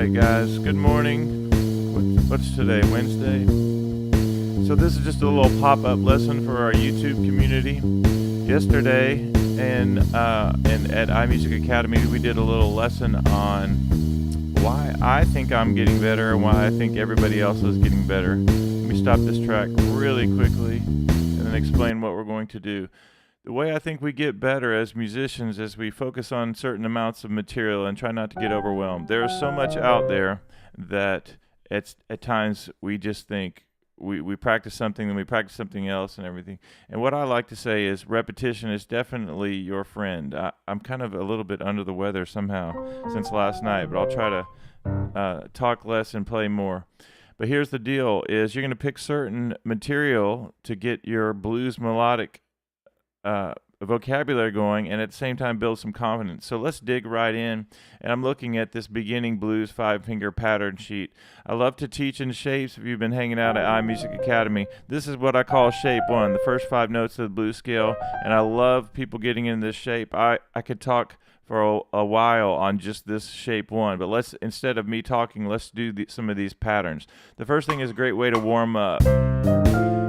right, guys. Good morning. What's today? Wednesday? So this is just a little pop-up lesson for our YouTube community. Yesterday, and at iMusic Academy, we did a little lesson on why I think I'm getting better and why I think everybody else is getting better. Let me stop this track really quickly and then explain what we're going to do. The way I think we get better as musicians is we focus on certain amounts of material and try not to get overwhelmed. There is so much out there that at times we just think we practice something, then we practice something else and everything. And what I like to say is repetition is definitely your friend. I'm kind of a little bit under the weather somehow since last night, but I'll try to talk less and play more. But here's the deal, is you're going to pick certain material to get your blues melodic vocabulary going and at the same time build some confidence. So let's dig right in, and I'm looking at this beginning blues 5-finger pattern sheet. I love to teach in shapes. If you've been hanging out at iMusic Academy, this is what I call shape 1, the first 5 notes of the blues scale, and I love people getting in this shape. I could talk for a while on just this shape 1, but let's, instead of me talking, let's do some of these patterns. The first thing is a great way to warm up.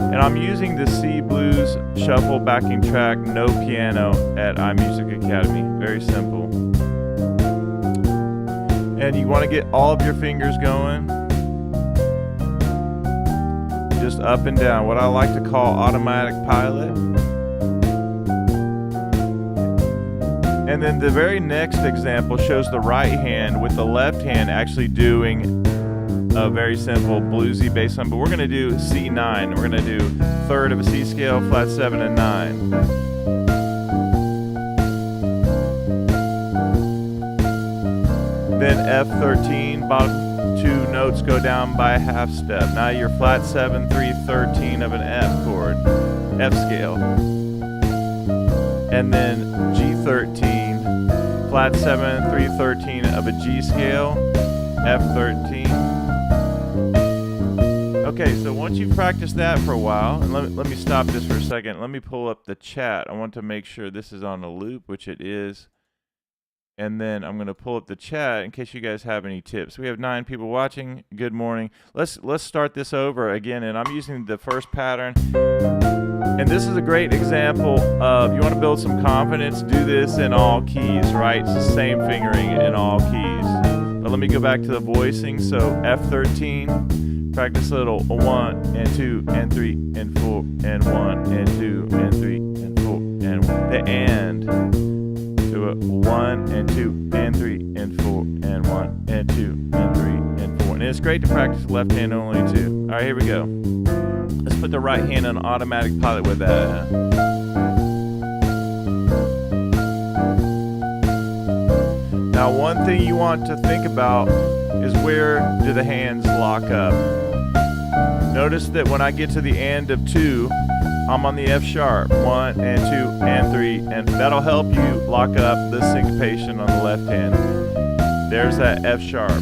And I'm using the C Blues Shuffle backing track, no piano, at iMusic Academy. Very simple. And you want to get all of your fingers going. Just up and down, what I like to call automatic pilot. And then the very next example shows the right hand with the left hand actually doing a very simple bluesy bass line, but we're going to do C9. We're going to do third of a C scale, flat 7 and 9. Then F13, bottom 2 notes go down by a half step. Now you're flat 7, 3, 13 of an F chord, F scale. And then G13, flat 7, 3, 13 of a G scale, F13. Okay, so once you've practiced that for a while, and let me stop this for a second. Let me pull up the chat. I want to make sure this is on a loop, which it is. And then I'm going to pull up the chat in case you guys have any tips. We have 9 people watching. Good morning. Let's start this over again, and I'm using the first pattern. And this is a great example of, you want to build some confidence, do this in all keys, right? It's the same fingering in all keys. But let me go back to the voicing. So F13. Practice a little 1 and 2 and 3 and 4 and 1 and 2 and 3 and 4 and the and to a 1 and 2 and 3 and 4 and 1 and 2 and 3 and 4. And it's great to practice left hand only too. All right, here we go. Let's put the right hand on automatic pilot with that. Now, one thing you want to think about is, where do the hands lock up? Notice that when I get to the end of 2, I'm on the F sharp, 1 and 2 and 3, and that'll help you lock up the syncopation on the left hand. There's that F sharp.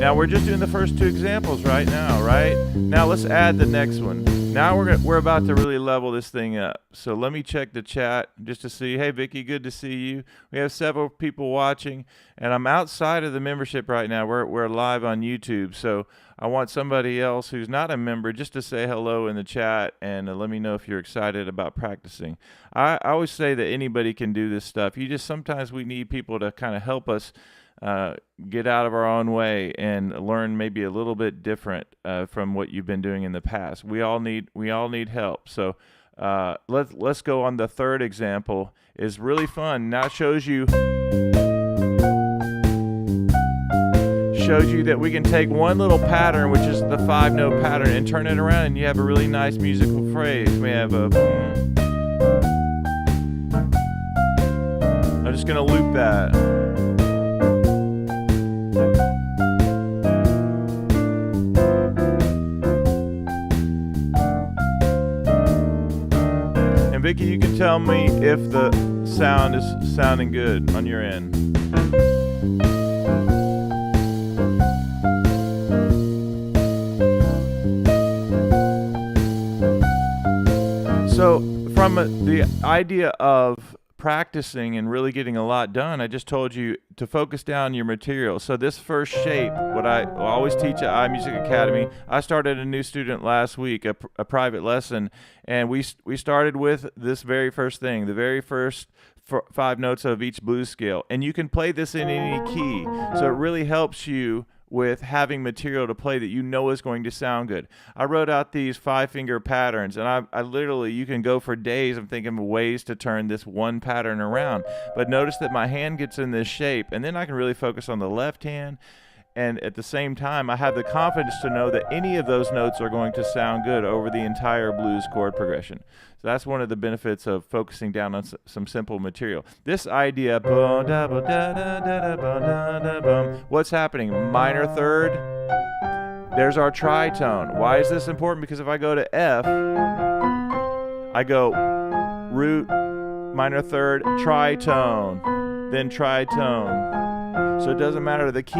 Now we're just doing the first 2 examples right now, right? Now let's add the next one. Now we're about to really level this thing up. So let me check the chat just to see. Hey Vicky, good to see you. We have several people watching, and I'm outside of the membership right now. We're live on YouTube, so I want somebody else who's not a member just to say hello in the chat and let me know if you're excited about practicing. I always say that anybody can do this stuff. Sometimes we need people to kind of help us get out of our own way and learn maybe a little bit different from what you've been doing in the past. We all need help. So let's go on the third example. Is really fun. Now it shows you that we can take one little pattern, which is the 5-note pattern, and turn it around, and you have a really nice musical phrase. We have a. I'm just gonna loop that. Vicky, you can tell me if the sound is sounding good on your end. So from the idea of practicing and really getting a lot done, I just told you to focus down your material. So this first shape, what I always teach at iMusic Academy, I started a new student last week, a private lesson, and we started with this very first thing, the very first 5 notes of each blues scale. And you can play this in any key, so it really helps you with having material to play that you know is going to sound good. I wrote out these 5-finger patterns, and I literally, you can go for days. I'm thinking of ways to turn this one pattern around. But notice that my hand gets in this shape, and then I can really focus on the left hand. And at the same time, I have the confidence to know that any of those notes are going to sound good over the entire blues chord progression. So that's one of the benefits of focusing down on some simple material. This idea, what's happening? Minor third, there's our tritone. Why is this important? Because if I go to F, I go root, minor third, tritone, then tritone. So it doesn't matter the key.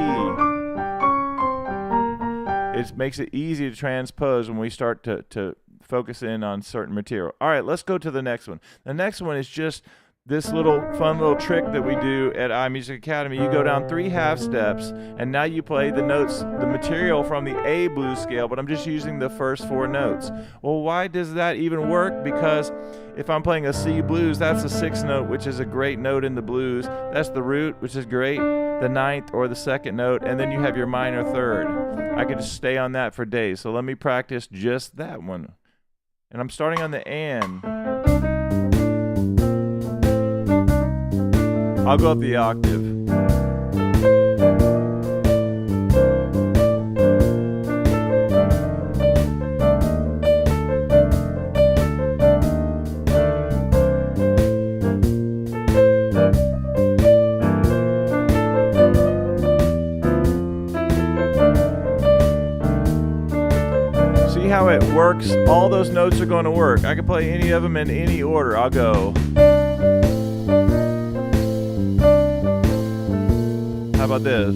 It makes it easy to transpose when we start to focus in on certain material. All right, let's go to the next one. The next one is just this little fun little trick that we do at iMusic Academy. You go down 3 half steps, and now you play the notes, the material from the A blues scale, but I'm just using the first 4 notes. Well, why does that even work? Because if I'm playing a C blues, that's a 6th note, which is a great note in the blues. That's the root, which is great, the 9th or the 2nd note, and then you have your minor third. I could just stay on that for days. So let me practice just that one. And I'm starting on the and. I'll go up the octave. See how it works? All those notes are going to work. I can play any of them in any order. I'll go. How about this?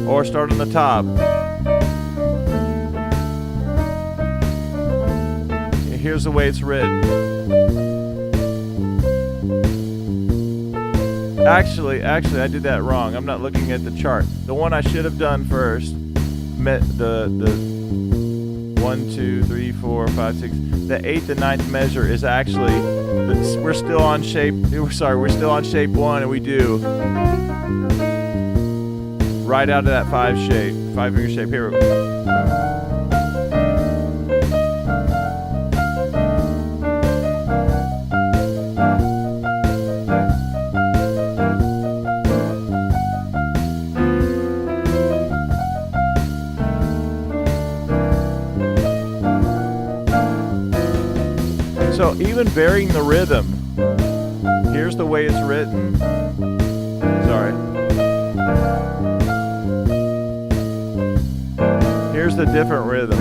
Or start on the top. Here's the way it's written. Actually, I did that wrong. I'm not looking at the chart. The one I should have done first, the 1, 2, 3, 4, 5, 6. The 8th and 9th measure is actually, we're still on shape 1, and we do right out of that 5-finger shape. Here we go. So even varying the rhythm, here's the way it's written. Sorry. Here's the different rhythm.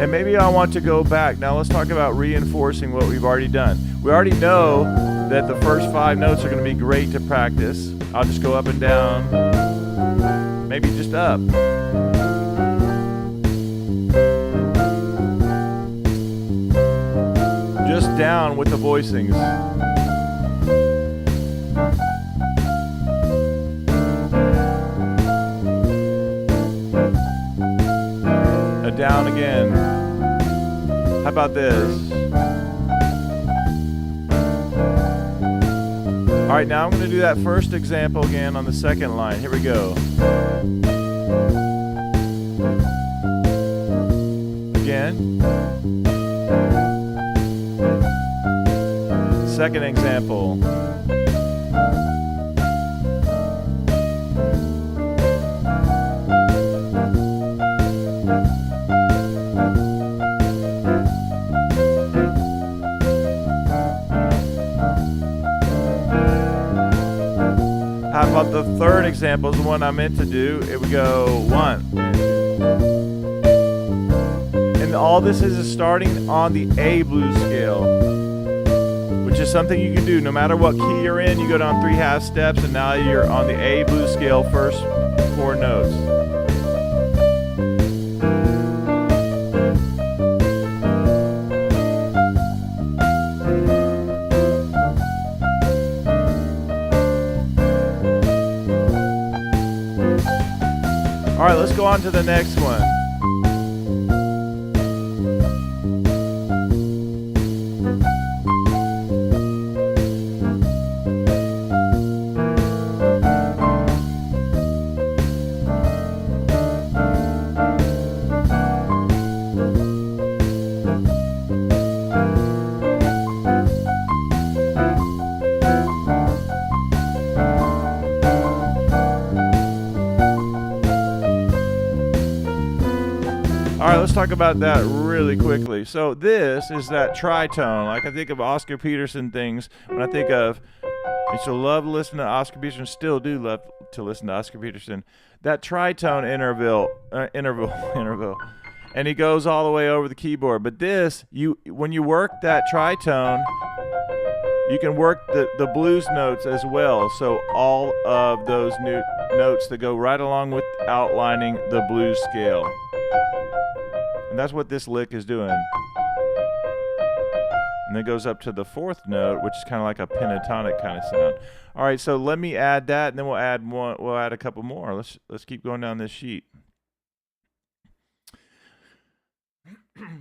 And maybe I want to go back. Now let's talk about reinforcing what we've already done. We already know that the first 5 notes are going to be great to practice. I'll just go up and down, maybe just up. Just down with the voicings. A down again. How about this? All right, now I'm going to do that first example again on the 2nd line. Here we go. Again. 2nd example. How about the 3rd example is the one I meant to do. It would go 1. And all this is starting on the A blues scale, which is is something you can do. No matter what key you're in, you go down 3/2 steps, and now you're on the A blues scale, first 4 notes. All right, let's go on to the next one. All right, let's talk about that really quickly. So this is that tritone. Like I think of Oscar Peterson things. When I think of, I used to love listening to Oscar Peterson, still do love to listen to Oscar Peterson. That tritone interval, and he goes all the way over the keyboard. But this, when you work that tritone, you can work the blues notes as well. So all of those new notes that go right along with outlining the blues scale. And that's what this lick is doing. And then it goes up to the 4th note, which is kind of like a pentatonic kind of sound. All right, so let me add that, and then we'll add one. We'll add a couple more. Let's keep going down this sheet.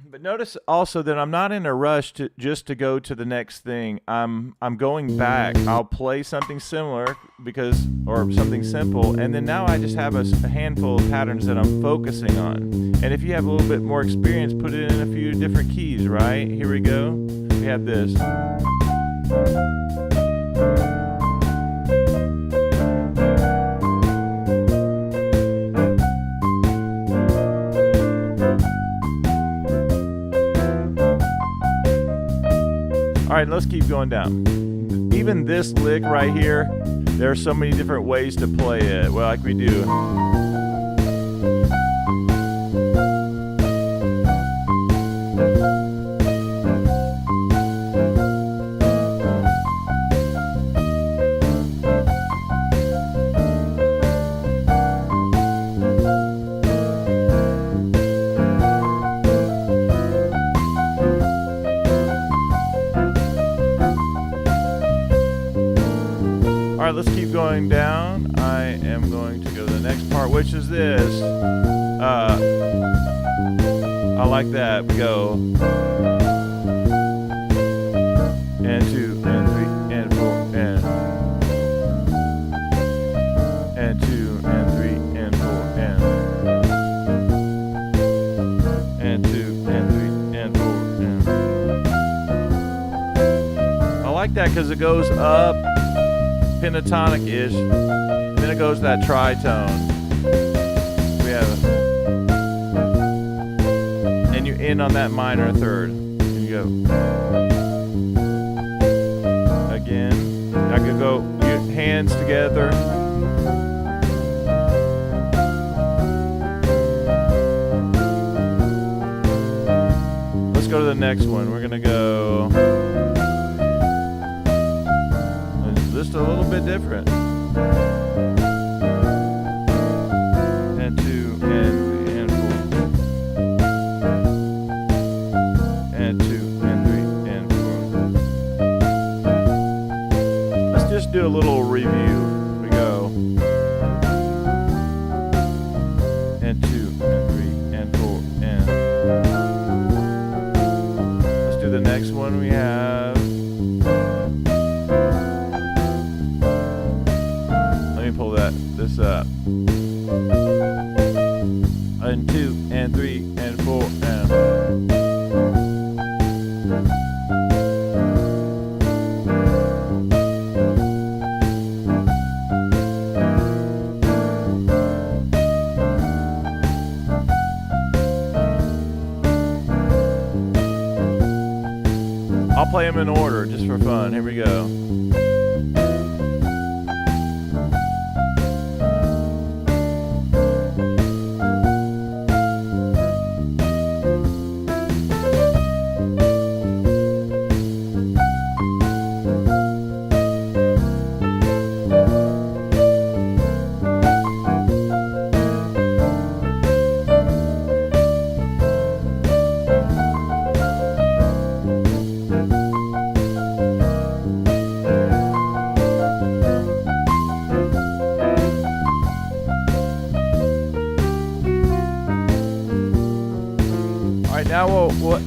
But notice also that I'm not in a rush to go to the next thing. I'm going back. I'll play something similar or something simple, and then now I just have a handful of patterns that I'm focusing on. And if you have a little bit more experience, put it in a few different keys, right? Here we go. We have this. All right, let's keep going down. Even this lick right here, there are so many different ways to play it. Well, like we do. All right, let's keep going down. I am going to go to the next part, which is this. I like that. We go. And 2, and 3, and 4, and 2, and 3, and 4, and 2, and 3, and 4, and. I like that because it goes up. Pentatonic-ish, and then it goes that tritone. We have, and you end on that minor 3rd. Here you go. Again, I could go your hands together. Let's go to the next one. We're gonna go. Just a little bit different. And 2, and 3, and 4. And 2, and 3, and 4. Let's just do a little review. We go. And 2, and 3, and 4, and. Let's do the next one we have. Pull this up. And 2, and 3, and 4, and. I'll play them in order just for fun. Here we go.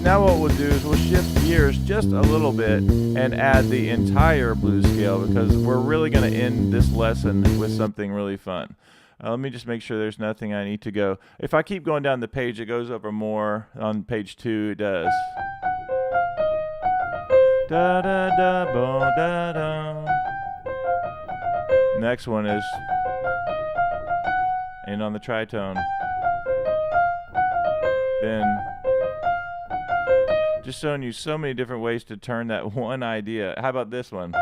now what we'll do is we'll shift gears just a little bit and add the entire blues scale, because we're really going to end this lesson with something really fun. Let me just make sure there's nothing I need to go. If I keep going down the page, it goes over more. On page 2, it does. Da da da bo da da. Next one is in on the tritone. Then just showing you so many different ways to turn that one idea. How about this one?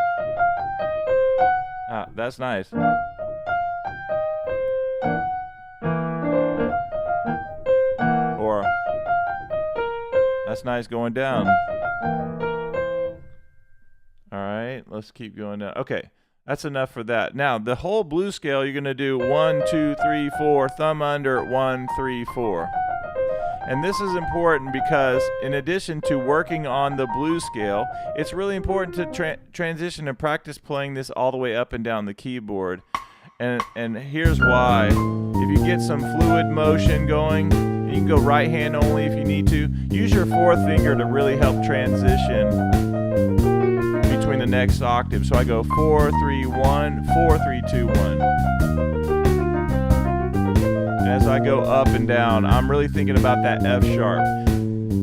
Ah, that's nice. Or that's nice going down. All right, let's keep going down. Okay, that's enough for that. Now, the whole blues scale, you're going to do 1, 2, 3, 4, thumb under, 1, 3, 4. And this is important because in addition to working on the blues scale, it's really important to transition and practice playing this all the way up and down the keyboard. And here's why. If you get some fluid motion going, you can go right hand only if you need to. Use your fourth finger to really help transition between the next octave. So I go 4, 3, 1, 4, 3, 2, 1. And as I go up and down, I'm really thinking about that F sharp.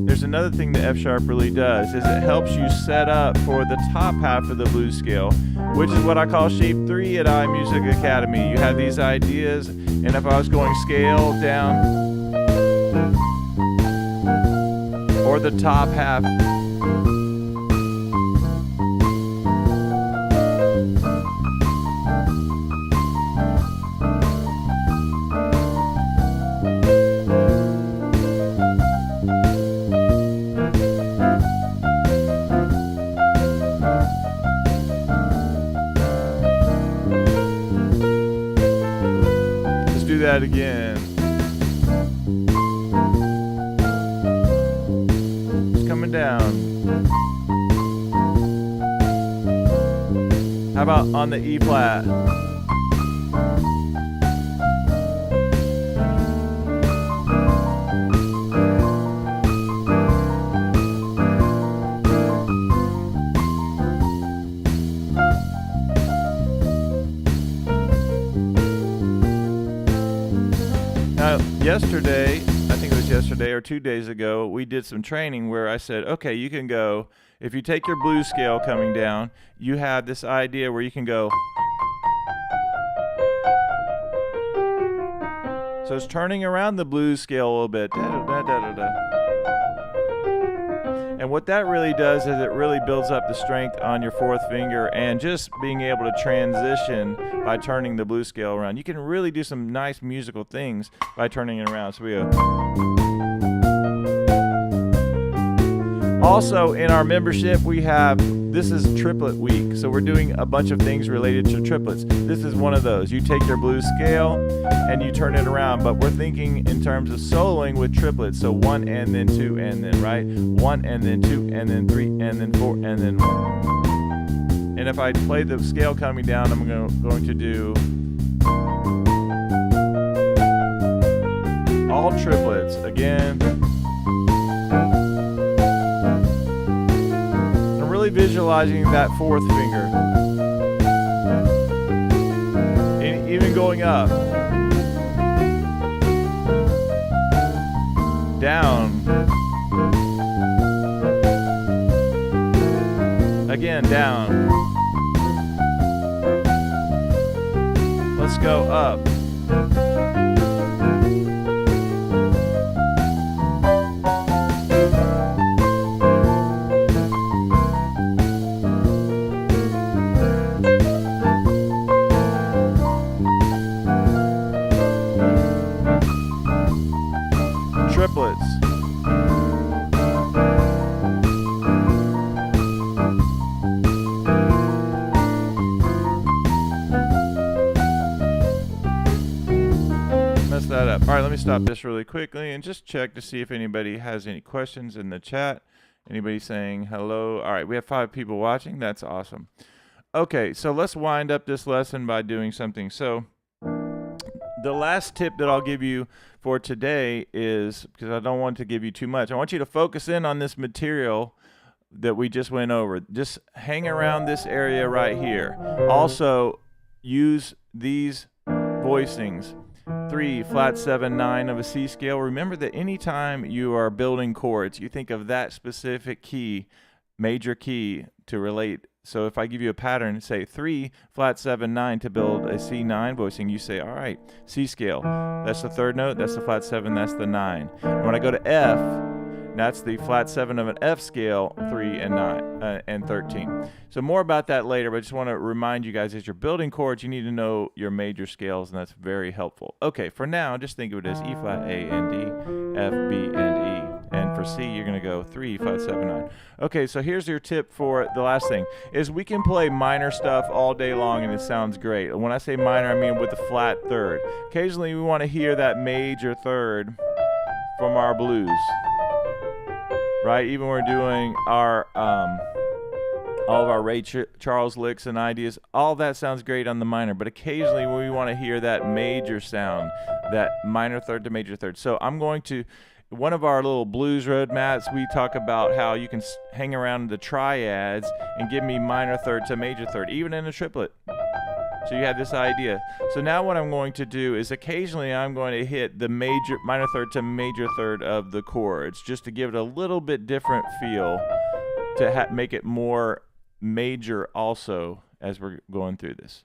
There's another thing the F sharp really does, is it helps you set up for the top half of the blues scale, which is what I call shape 3 at iMusic Academy. You have these ideas, and if I was going scale down, or the top half, that again. It's coming down. How about on the E flat? Yesterday, I think it was yesterday or 2 days ago, we did some training where I said, okay, you can go, if you take your blues scale coming down, you have this idea where you can go. So it's turning around the blues scale a little bit. Da, da, da, da, da. And what that really does is it really builds up the strength on your fourth finger and just being able to transition by turning the blues scale around. You can really do some nice musical things by turning it around. So we go. Also, in our membership, we have, this is triplet week. So we're doing a bunch of things related to triplets. This is one of those. You take your blues scale and you turn it around, but we're thinking in terms of soloing with triplets. So 1 and then 2 and then, right? 1 and then 2 and then 3 and then 4 and then 1. And if I play the scale coming down, I'm going to do all triplets again. I'm really visualizing that fourth finger. And even going up. Down. Again, down. Let's go up. Triplets. That up. All right, let me stop this really quickly and just check to see if anybody has any questions in the chat. Anybody saying hello? All right, we have 5 people watching. That's awesome. Okay, so let's wind up this lesson by doing something. So the last tip that I'll give you for today is, because I don't want to give you too much, I want you to focus in on this material that we just went over. Just hang around this area right here. Also, use these voicings. 3, flat 7, 9 of a C scale. Remember that anytime you are building chords, you think of that specific key, major key, to relate. So if I give you a pattern, say 3, flat 7, 9 to build a C9 voicing, you say, all right, C scale. That's the third note, that's the flat 7, that's the 9. And when I go to F, that's the flat 7 of an F scale, 3 and 9 and 13. So more about that later, but I just want to remind you guys, as you're building chords, you need to know your major scales, and that's very helpful. Okay, for now, just think of it as E flat, A and D, F, B, and E. And for C, you're going to go 3, 5, 7, 9. Okay, so here's your tip for the last thing, is we can play minor stuff all day long and it sounds great. And when I say minor, I mean with the flat third. Occasionally, we want to hear that major third from our blues. Right, even when we're doing our all of our Ray Charles licks and ideas, all that sounds great on the minor, but occasionally we want to hear that major sound, that minor third to major third. So I'm going to, one of our little blues roadmaps, we talk about how you can hang around the triads and give me minor third to major third, even in a triplet. So you have this idea. So now what I'm going to do is occasionally I'm going to hit the minor third to major third of the chords, just to give it a little bit different feel, to make it more major also as we're going through this.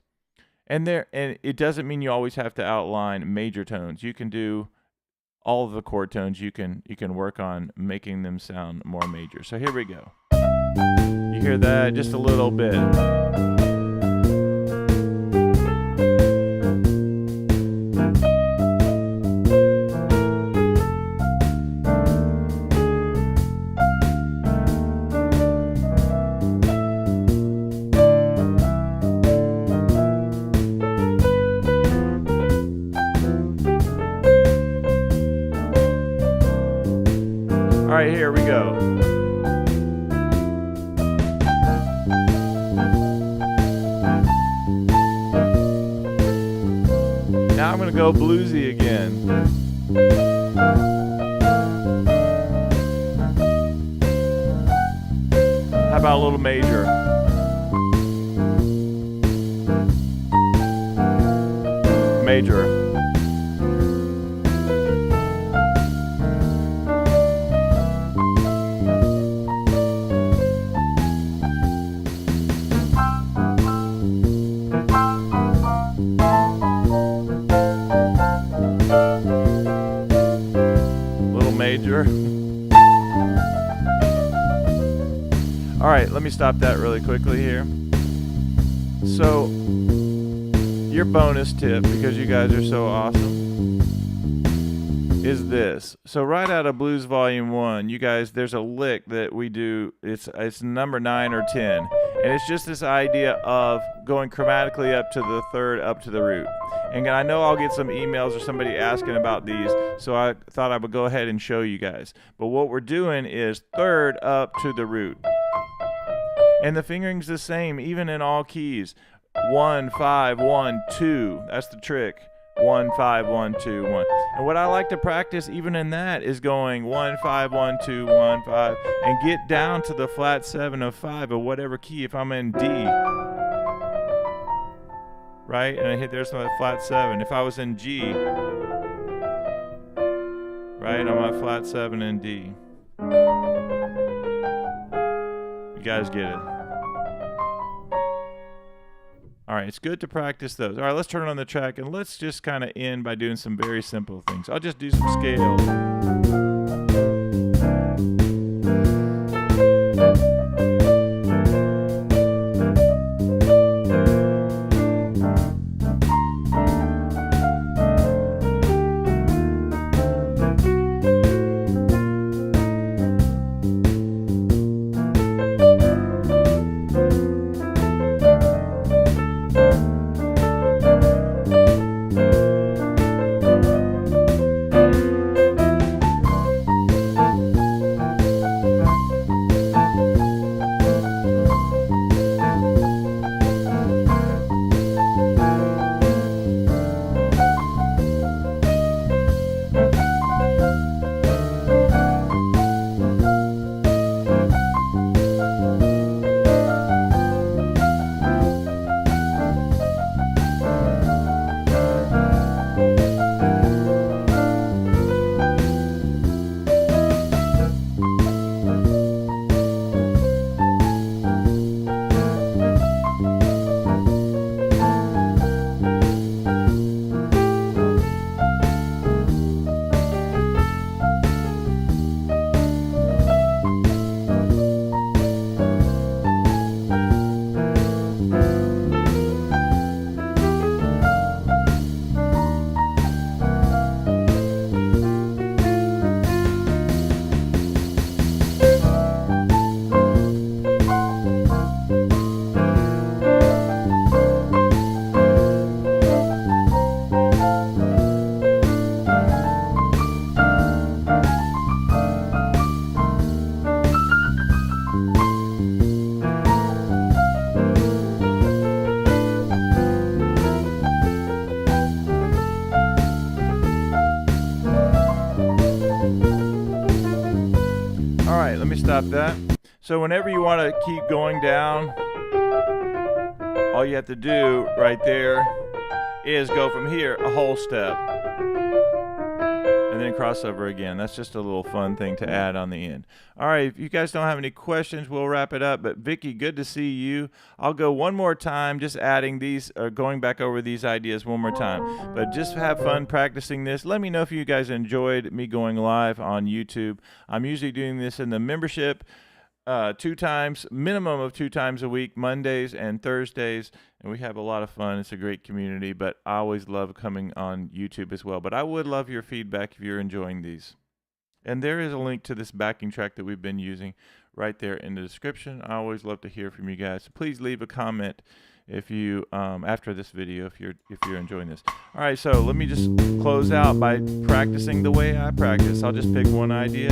And it doesn't mean you always have to outline major tones. You can do all of the chord tones. You can work on making them sound more major. So here we go. You hear that just a little bit. All right, here we go. Now I'm going to go bluesy again. How about a little major? Major. Major. All right, let me stop that really quickly here. So your bonus tip, because you guys are so awesome, is this. So right out of Blues Volume 1, you guys, there's a lick that we do. It's number 9 or 10, and it's just this idea of going chromatically up to the third, up to the root. And I know I'll get some emails or somebody asking about these, so I thought I would go ahead and show you guys. But what we're doing is third up to the root. And the fingering's the same, even in all keys. 1, 5, 1, 2. That's the trick. 1, 5, 1, 2, 1. And what I like to practice even in that is going 1, 5, 1, 2, 1, 5, and get down to the flat 7 of 5 of whatever key. If I'm in D, right, and I hit there's my flat 7. If I was in G, right, on my flat 7 in D. You guys get it. All right, it's good to practice those. All right, let's turn on the track, and let's just kind of end by doing some very simple things. I'll just do some scales. that. So whenever you want to keep going down, all you have to do right there is go from here a whole step and then cross over again. That's just a little fun thing to add on the end. All right, if you guys don't have any questions, we'll wrap it up. But Vicky, good to see you. I'll go one more time, just adding these, or going back over these ideas one more time. But just have fun practicing this. Let me know if you guys enjoyed me going live on YouTube. I'm usually doing this in the membership 2 times, minimum of 2 times a week, Mondays and Thursdays, and we have a lot of fun. It's a great community, but I always love coming on YouTube as well. But I would love your feedback if you're enjoying these. And there is a link to this backing track that we've been using right there in the description. I always love to hear from you guys. So please leave a comment if you after this video if you're enjoying this. All right, so let me just close out by practicing the way I practice. I'll just pick one idea.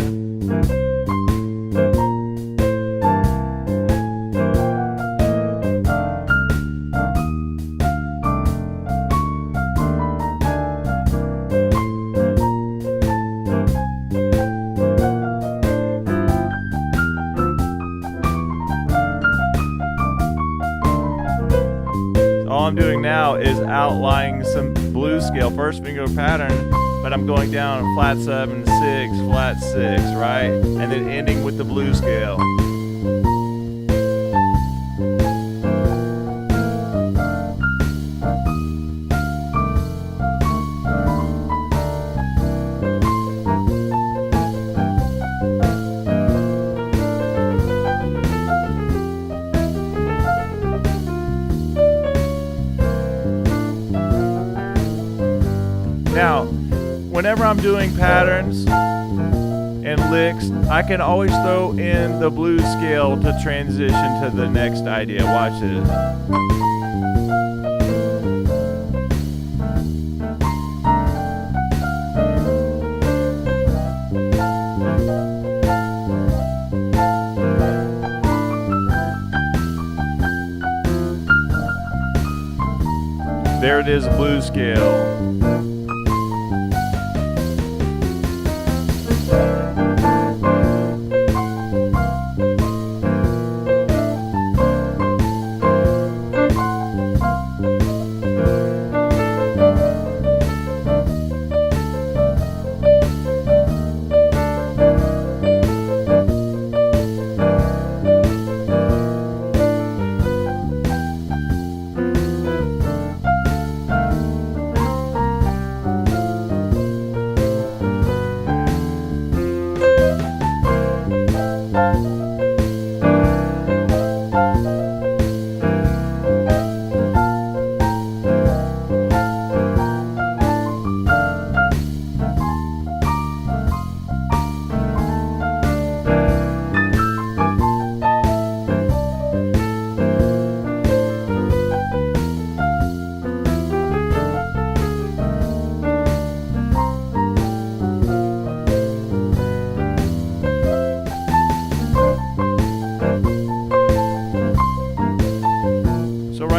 All I'm doing now is outlining some blues scale, first finger pattern, but I'm going down flat 7, 6, flat 6, right? And then ending with the blues scale. Now, whenever I'm doing patterns and licks, I can always throw in the blues scale to transition to the next idea. Watch this. There it is, blues scale.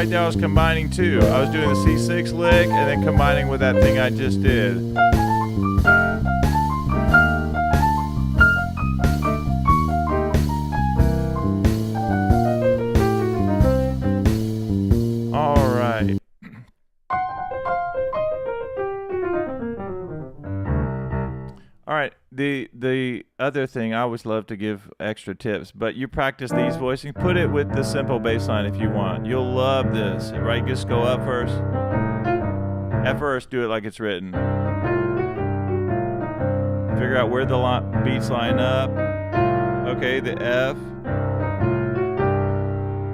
Right there I was combining 2. I was doing the C6 lick and then combining with that thing I just did. All right. All right, the other thing, I always love to give extra tips, but you practice these voicing, put it with the simple bass line if you want. You'll love this, right? Just go up first. At first, do it like it's written. Figure out where the beats line up. Okay, the F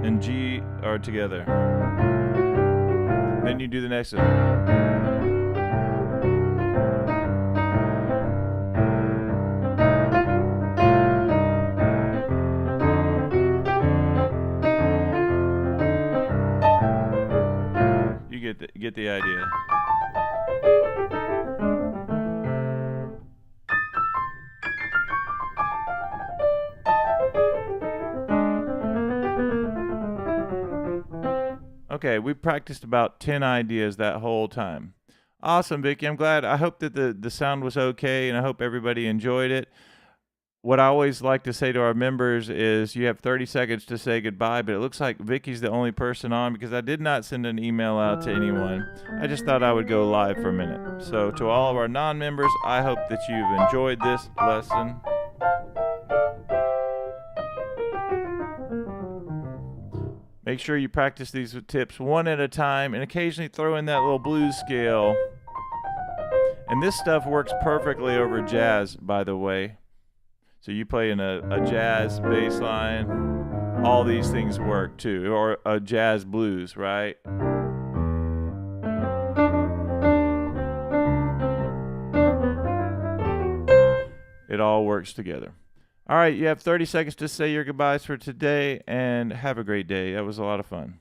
and G are together. Then you do the next one. Get the idea. Okay, we practiced about 10 ideas that whole time. Awesome, Vicky. I'm glad. I hope that the sound was okay, and I hope everybody enjoyed it. what I always like to say to our members is you have 30 seconds to say goodbye, but it looks like Vicky's the only person on because I did not send an email out to anyone. I just thought I would go live for a minute. So to all of our non-members, I hope that you've enjoyed this lesson. Make sure you practice these tips one at a time and occasionally throw in that little blues scale. And this stuff works perfectly over jazz, by the way. So you play in a jazz bass line, all these things work too, or a jazz blues, right? It all works together. All right, you have 30 seconds to say your goodbyes for today, and have a great day. That was a lot of fun.